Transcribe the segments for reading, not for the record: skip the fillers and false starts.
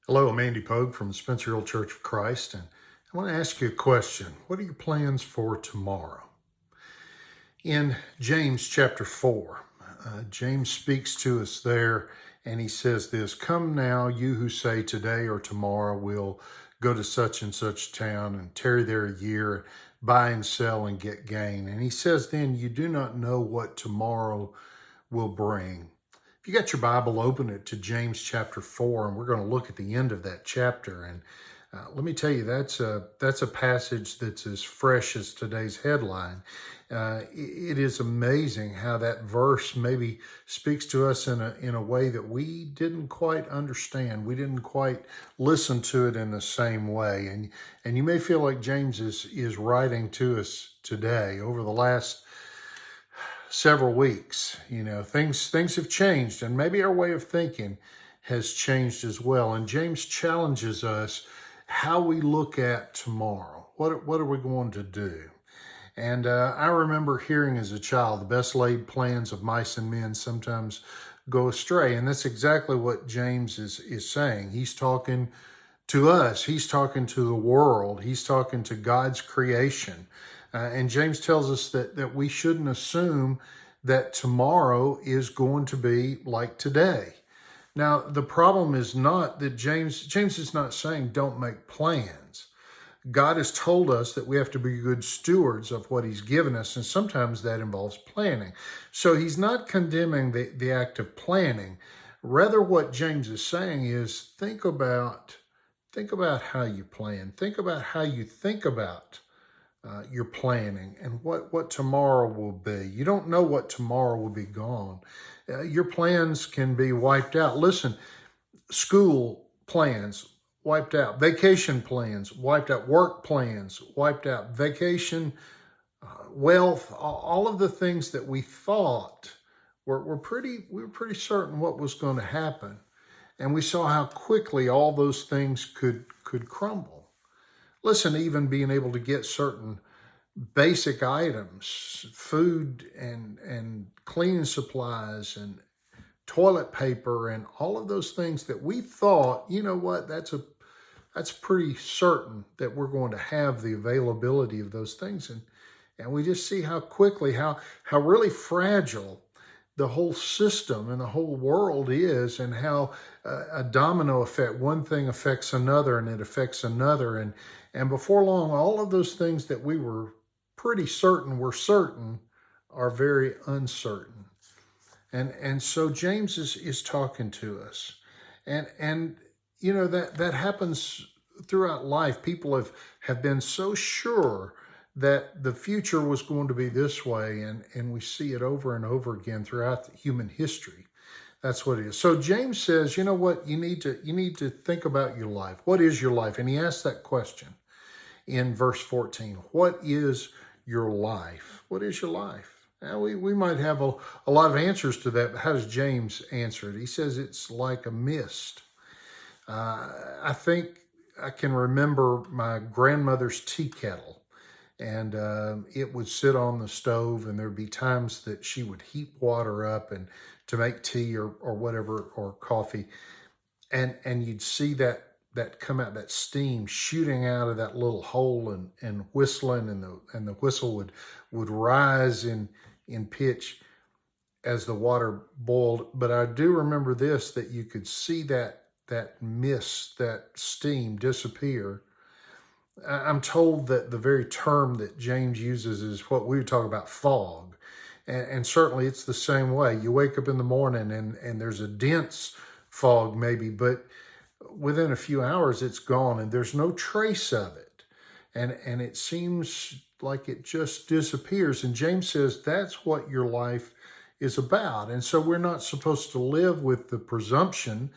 Hello, I'm Andy Pogue from the Spencer Hill Church of Christ, and I want to ask you a question. What are your plans for tomorrow? In James chapter 4, James speaks to us there, and he says this, "Come now, you who say today or tomorrow we'll go to such and such town and tarry there a year, buy and sell and get gain." And he says, then you do not know what tomorrow will bring. If you got your Bible, open it to James chapter 4, and we're going to look at the end of that chapter. And let me tell you, that's a passage that's as fresh as today's headline. It is amazing how that verse maybe speaks to us in a way that we didn't quite understand. We didn't quite listen to it in the same way. And you may feel like James is writing to us today. Over the last several weeks, things have changed, and maybe our way of thinking has changed as well. And James challenges us how we look at tomorrow. What are we going to do? And I remember hearing as a child, the best laid plans of mice and men sometimes go astray. And that's exactly what James is saying. He's talking to us. He's talking to the world. He's talking to God's creation. And James tells us that we shouldn't assume that tomorrow is going to be like today. Now, the problem is not that James is not saying don't make plans. God has told us that we have to be good stewards of what he's given us, and sometimes that involves planning. So he's not condemning the act of planning. Rather, what James is saying is think about how you plan. Think about how you think about your planning and what tomorrow will be. You don't know what tomorrow will be gone. Your plans can be wiped out. Listen, school plans wiped out, vacation plans wiped out, work plans wiped out, vacation, wealth, all of the things that we thought we were pretty certain what was going to happen. And we saw how quickly all those things could crumble. Listen, even being able to get certain basic items, food and cleaning supplies and toilet paper and all of those things that we thought, you know what, that's pretty certain that we're going to have the availability of those things. And we just see how quickly, how really fragile the whole system and the whole world is, and how a domino effect, one thing affects another and it affects another. And before long, all of those things that we were pretty certain were certain are very uncertain. And so James is talking to us. And that happens throughout life. People have been so sure that the future was going to be this way, and we see it over and over again throughout human history. That's what it is. So James says, you know what, you need to think about your life. What is your life? And he asks that question in verse 14. What is your life? What is your life? Now, we might have a lot of answers to that, but how does James answer it? He says it's like a mist. I think I can remember my grandmother's tea kettle. And it would sit on the stove, and there'd be times that she would heat water up and to make tea or whatever, or coffee. And you'd see that come out, that steam shooting out of that little hole and whistling, and the whistle would rise in pitch as the water boiled. But I do remember this, that you could see that mist, that steam disappear. I'm told that the very term that James uses is what we would talk about, fog. And certainly it's the same way. You wake up in the morning and there's a dense fog maybe, but within a few hours it's gone and there's no trace of it. And it seems like it just disappears. And James says that's what your life is about. And so we're not supposed to live with the presumption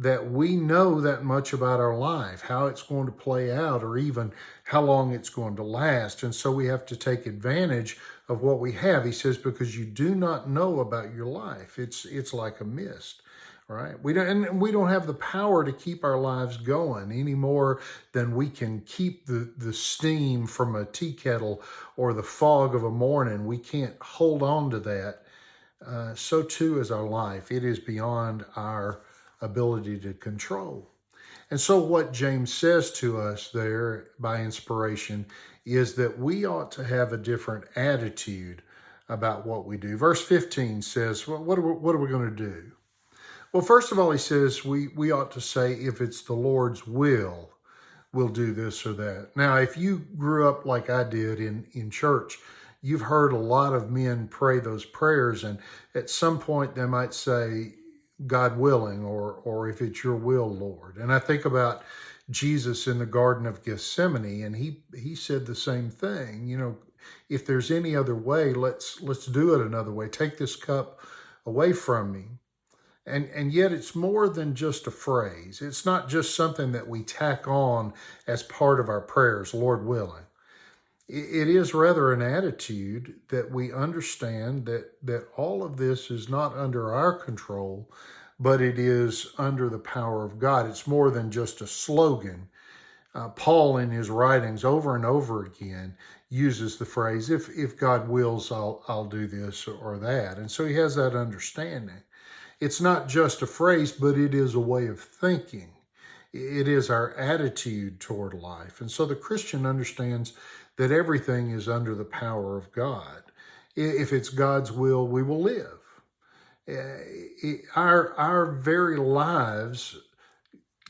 that we know that much about our life, how it's going to play out, or even how long it's going to last. And so we have to take advantage of what we have. He says, because you do not know about your life. It's like a mist, right? We don't have the power to keep our lives going any more than we can keep the steam from a tea kettle or the fog of a morning. We can't hold on to that. So too is our life. It is beyond our ability to control. And so what James says to us there by inspiration is that we ought to have a different attitude about what we do. Verse 15 says, well, what are we going to do? Well, first of all, he says we ought to say, if it's the Lord's will, we'll do this or that. Now, if you grew up like I did in church, you've heard a lot of men pray those prayers, and at some point they might say, God willing, or if it's your will, Lord. And I think about Jesus in the Garden of Gethsemane, and he said the same thing. You know, if there's any other way, let's do it another way. Take this cup away from me. And yet it's more than just a phrase. It's not just something that we tack on as part of our prayers, Lord willing. It is rather an attitude that we understand that all of this is not under our control, but it is under the power of God. It's more than just a slogan. Paul, in his writings over and over again, uses the phrase, if God wills, I'll do this or that. And so he has that understanding. It's not just a phrase, but it is a way of thinking. It is our attitude toward life. And so the Christian understands that everything is under the power of God. If it's God's will, we will live. Our very lives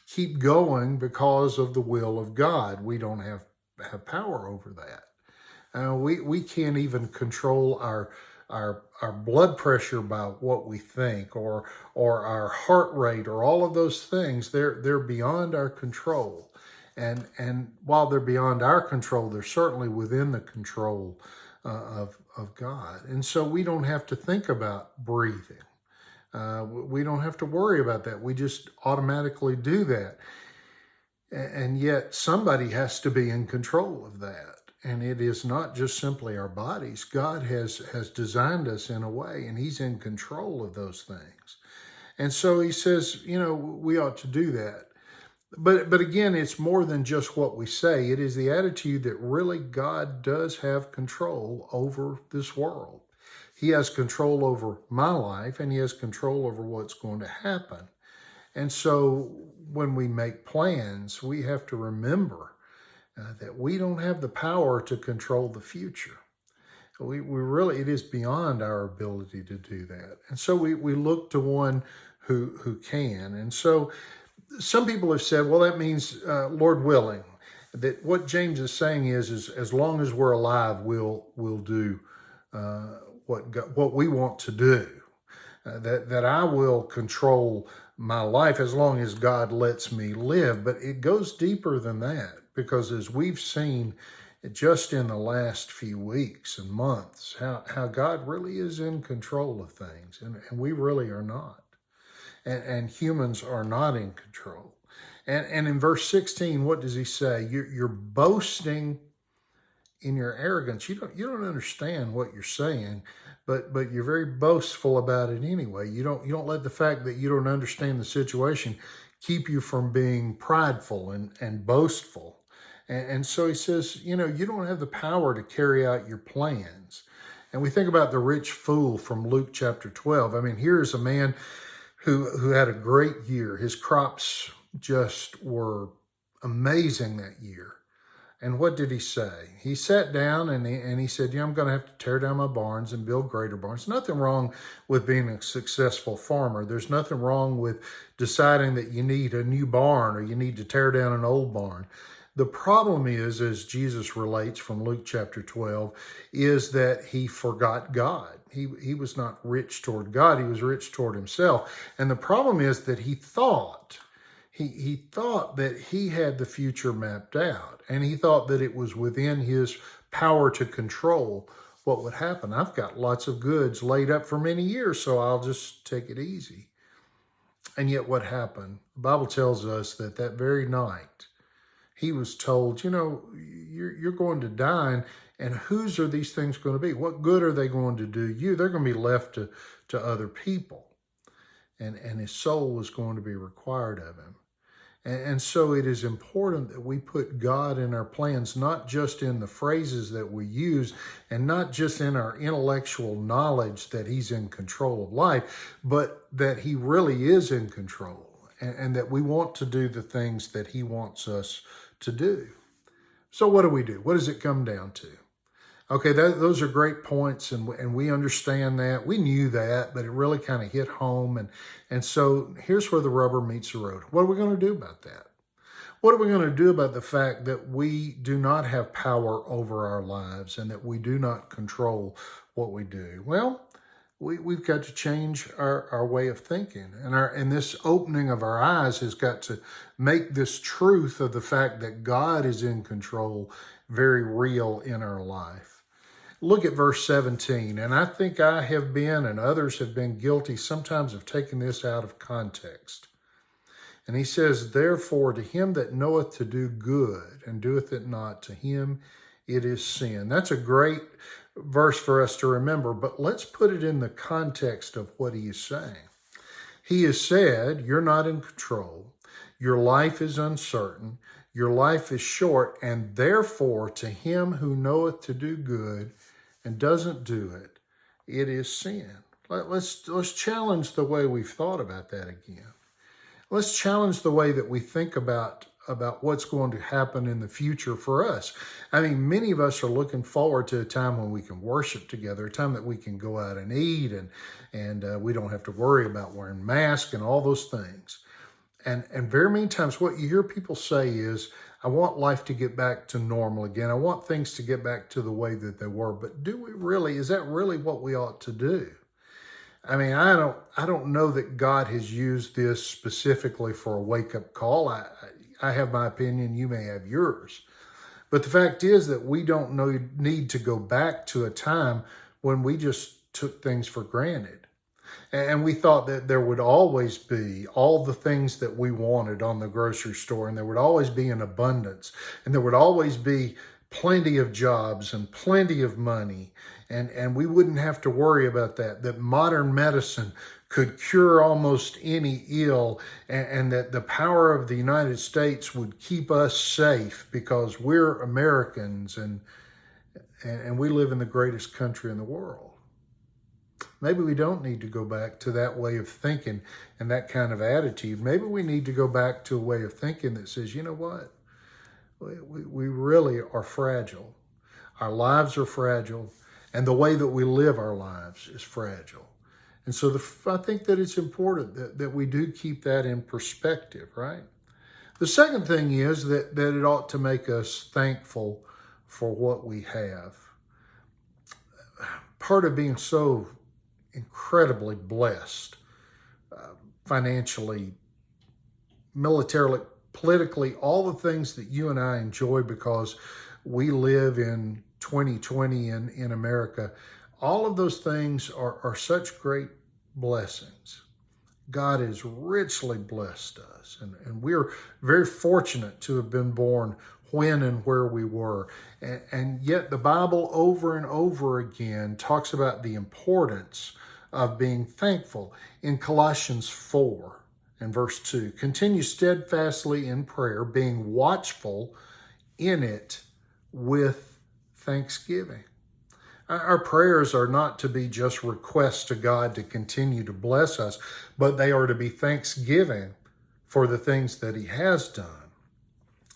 keep going because of the will of God. We don't have power over that. We can't even control our blood pressure by what we think, or our heart rate, or all of those things. They're beyond our control. And while they're beyond our control, they're certainly within the control of God. And so we don't have to think about breathing. We don't have to worry about that. We just automatically do that. And yet somebody has to be in control of that. And it is not just simply our bodies. God has designed us in a way, and he's in control of those things. And so he says, you know, we ought to do that. But again, it's more than just what we say. It is the attitude that really God does have control over this world. He has control over my life, and he has control over what's going to happen. And so when we make plans, we have to remember that we don't have the power to control the future. We really, it is beyond our ability to do that. And so we look to one who can. And so some people have said, well, that means, Lord willing, that what James is saying is as long as we're alive, we'll do what we want to do. That I will control my life as long as God lets me live. But it goes deeper than that, because as we've seen just in the last few weeks and months, how God really is in control of things, and we really are not. And humans are not in control. And in verse 16, what does he say? You're boasting in your arrogance. You don't understand what you're saying, but you're very boastful about it anyway. You don't let the fact that you don't understand the situation keep you from being prideful and boastful. And so he says, you don't have the power to carry out your plans. And we think about the rich fool from Luke chapter 12. I mean, here's a man who had a great year. His crops just were amazing that year. And what did he say? He sat down and he said, I'm going to have to tear down my barns and build greater barns. Nothing wrong with being a successful farmer. There's nothing wrong with deciding that you need a new barn or you need to tear down an old barn. The problem is, as Jesus relates from Luke chapter 12, is that he forgot God. He was not rich toward God. He was rich toward himself. And the problem is that he thought that he had the future mapped out. And he thought that it was within his power to control what would happen. I've got lots of goods laid up for many years, so I'll just take it easy. And yet what happened? The Bible tells us that very night, he was told, you're going to die, and whose are these things going to be? What good are they going to do you? They're going to be left to other people. And his soul was going to be required of him. And so it is important that we put God in our plans, not just in the phrases that we use, and not just in our intellectual knowledge that he's in control of life, but that he really is in control. and that we want to do the things that he wants us to do. So what do we do? What does it come down to? Okay, those are great points, and we understand that. We knew that, but it really kind of hit home. And so here's where the rubber meets the road. What are we going to do about that? What are we going to do about the fact that we do not have power over our lives and that we do not control what we do? Well, we've got to change our way of thinking. And this opening of our eyes has got to make this truth of the fact that God is in control very real in our life. Look at verse 17, and I think I have been and others have been guilty sometimes of taking this out of context. And he says, therefore, to him that knoweth to do good and doeth it not, to him it is sin. That's a great verse for us to remember, but let's put it in the context of what he is saying. He has said, you're not in control. Your life is uncertain. Your life is short, and therefore to him who knoweth to do good and doesn't do it, it is sin. Let's challenge the way we've thought about that again. Let's challenge the way that we think about what's going to happen in the future for us. I mean, many of us are looking forward to a time when we can worship together, a time that we can go out and eat, and we don't have to worry about wearing masks and all those things. And very many times what you hear people say is, I want life to get back to normal again. I want things to get back to the way that they were. But do we really? Is that really what we ought to do? I mean, I don't know that God has used this specifically for a wake-up call. I have my opinion. You may have yours. But the fact is that we don't need to go back to a time when we just took things for granted. And we thought that there would always be all the things that we wanted on the grocery store, and there would always be an abundance, and there would always be plenty of jobs and plenty of money, and we wouldn't have to worry about that modern medicine could cure almost any ill, and that the power of the United States would keep us safe because we're Americans and we live in the greatest country in the world. Maybe we don't need to go back to that way of thinking and that kind of attitude. Maybe we need to go back to a way of thinking that says, you know what? We really are fragile. Our lives are fragile, and the way that we live our lives is fragile. And so I think that it's important that we do keep that in perspective, right? The second thing is that it ought to make us thankful for what we have. Part of being so incredibly blessed, financially, militarily, politically, all the things that you and I enjoy because we live in 2020 in America, all of those things are such great blessings. God has richly blessed us, and we're very fortunate to have been born when and where we were. And yet the Bible over and over again talks about the importance of being thankful. In Colossians 4 and verse 2, continue steadfastly in prayer, being watchful in it with thanksgiving. Our prayers are not to be just requests to God to continue to bless us, but they are to be thanksgiving for the things that he has done.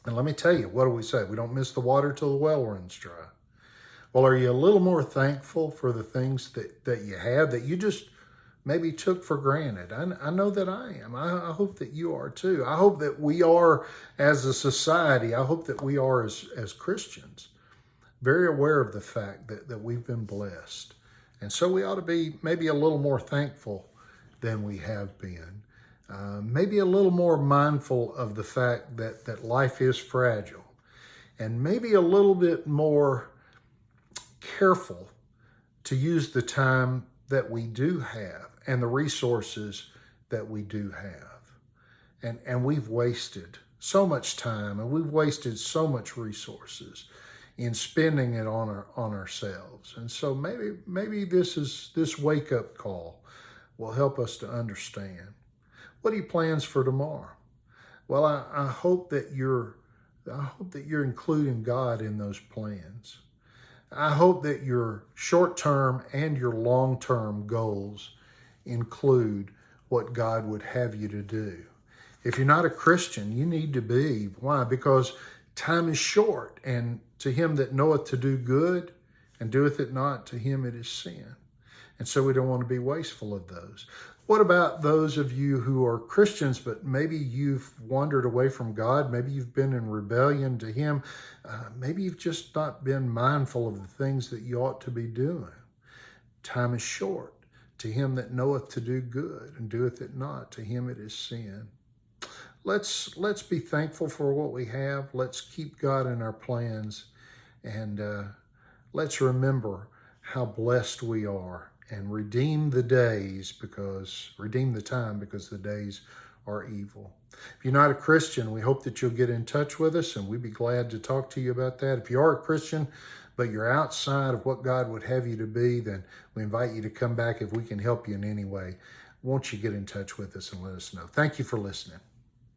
And let me tell you, what do we say? We don't miss the water till the well runs dry. Well, are you a little more thankful for the things that you have that you just maybe took for granted? I know that I am. I hope that you are too. I hope that we are as a society. I hope that we are as Christians very aware of the fact that we've been blessed. And so we ought to be maybe a little more thankful than we have been. Maybe a little more mindful of the fact that life is fragile. And maybe a little bit more careful to use the time that we do have and the resources that we do have. And we've wasted so much time, and we've wasted so much resources in spending it on ourselves. And so maybe this wake-up call will help us to understand. What are your plans for tomorrow? Well, I hope that you're including God in those plans. I hope that your short-term and your long-term goals include what God would have you to do. If you're not a Christian, you need to be. Why? Because time is short, and to him that knoweth to do good and doeth it not, to him it is sin. And so we don't want to be wasteful of those. What about those of you who are Christians, but maybe you've wandered away from God? Maybe you've been in rebellion to him. Maybe you've just not been mindful of the things that you ought to be doing. Time is short. To him that knoweth to do good and doeth it not, to him it is sin. Let's be thankful for what we have. Let's keep God in our plans, and let's remember how blessed we are, and redeem the time, because the days are evil. If you're not a Christian, we hope that you'll get in touch with us, and we'd be glad to talk to you about that. If you are a Christian, but you're outside of what God would have you to be, then we invite you to come back if we can help you in any way. Won't you get in touch with us and let us know? Thank you for listening.